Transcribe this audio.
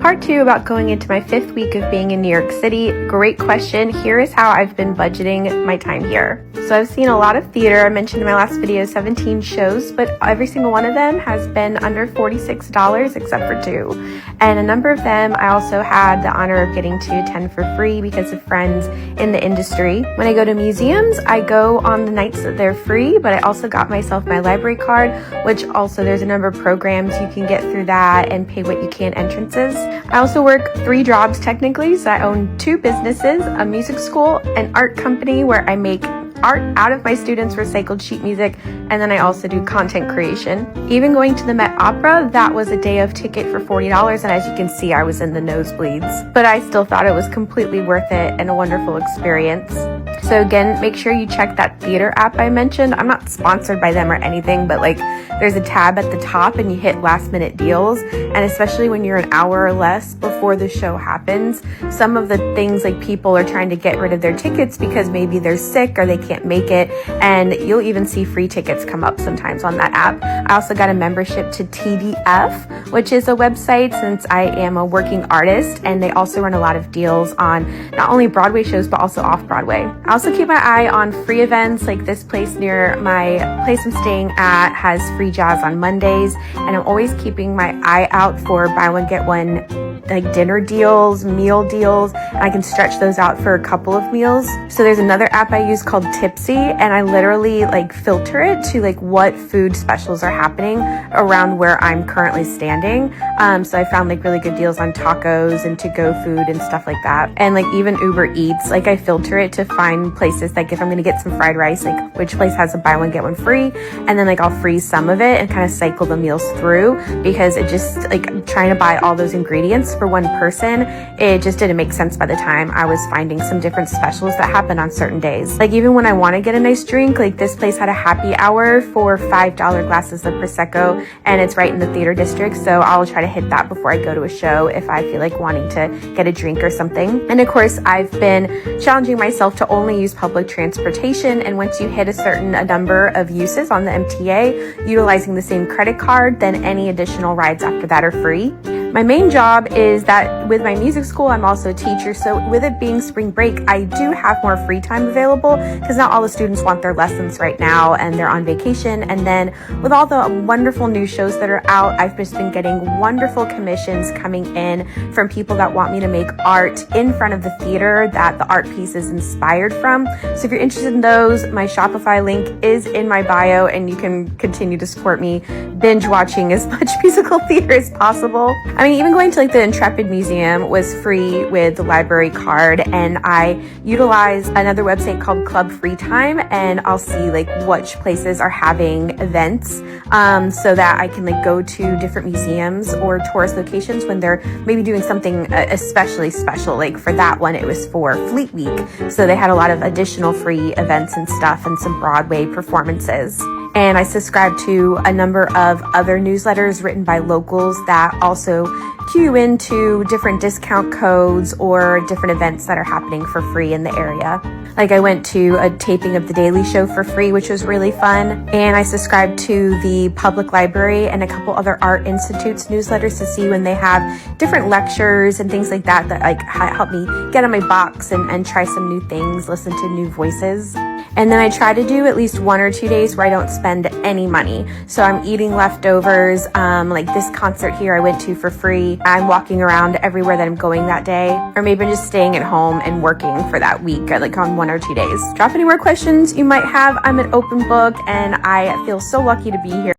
part 2 about going into my 5th week of being in New York City. Great question. Here is how I've been budgeting my time here. So I've seen a lot of theater. I mentioned in my last video 17 shows, but every single one of them has been under $46 except for 2. And a number of them I also had the honor of getting to attend for free because of friends in the industry. When I go to museums, I go on the nights that they're free, but I also got myself my library card, which also there's a number of programs you can get through that and pay what you can entrances. I also work 3 jobs technically, so I own 2 businesses, a music school, an art company where I make art out of my students' recycled sheet music, and then I also do content creation. Even going to the Met Opera, that was a day of ticket for $40, and as you can see, I was in the nosebleeds. But I still thought it was completely worth it and a wonderful experience. So again, make sure you check that theater app I mentioned. I'm not sponsored by them or anything, but like there's a tab at the top and you hit last minute deals. And especially when you're an hour or less before the show happens, some of the things like people are trying to get rid of their tickets because maybe they're sick or they can't make it. And you'll even see free tickets come up sometimes on that app. I also got a membership to TDF, which is a website since I am a working artist, and they also run a lot of deals on not only Broadway shows, but also off-Broadway. I also keep my eye on free events, like this place near my place I'm staying at has free jazz on Mondays, and I'm always keeping my eye out for buy one get one like dinner deals, meal deals, and I can stretch those out for a couple of meals. So there's another app I use called Tipsy, and I literally like filter it to like what food specials are happening around where I'm currently standing. So I found like really good deals on tacos and to-go food and stuff like that. And like even Uber Eats, like I filter it to find places like if I'm gonna get some fried rice, like which place has a buy one get one free, and then like I'll freeze some of it and kind of cycle the meals through, because it just like trying to buy all those ingredients for one person, it just didn't make sense by the time I was finding some different specials that happen on certain days. Like even when I want to get a nice drink, like this place had a happy hour for $5 glasses of Prosecco, and it's right in the theater district, so I'll try to hit that before I go to a show if I feel like wanting to get a drink or something. And of course, I've been challenging myself to only use public transportation, and once you hit a number of uses on the MTA utilizing the same credit card, then any additional rides after that are free. My main job is that with my music school, I'm also a teacher. So with it being spring break, I do have more free time available because not all the students want their lessons right now and they're on vacation. And then with all the wonderful new shows that are out, I've just been getting wonderful commissions coming in from people that want me to make art in front of the theater that the art piece is inspired from. So if you're interested in those, my Shopify link is in my bio, and you can continue to support me binge watching as much musical theater as possible. I mean, even going to like the Intrepid Museum was free with the library card, and I utilize another website called Club Free Time, and I'll see like which places are having events so that I can like go to different museums or tourist locations when they're maybe doing something especially special. Like for that one, it was for Fleet Week, so they had a lot of additional free events and stuff and some Broadway performances. And I subscribe to a number of other newsletters written by locals that also cue you into different discount codes or different events that are happening for free in the area. Like I went to a taping of The Daily Show for free, which was really fun. And I subscribed to the public library and a couple other art institutes newsletters to see when they have different lectures and things like that like help me get on my box and try some new things, listen to new voices. And then I try to do at least 1 or 2 days where I don't spend any money. So I'm eating leftovers, like this concert here I went to for free. I'm walking around everywhere that I'm going that day, or maybe I'm just staying at home and working for that week, like on 1 or 2 days. Drop any more questions you might have. I'm an open book, and I feel so lucky to be here.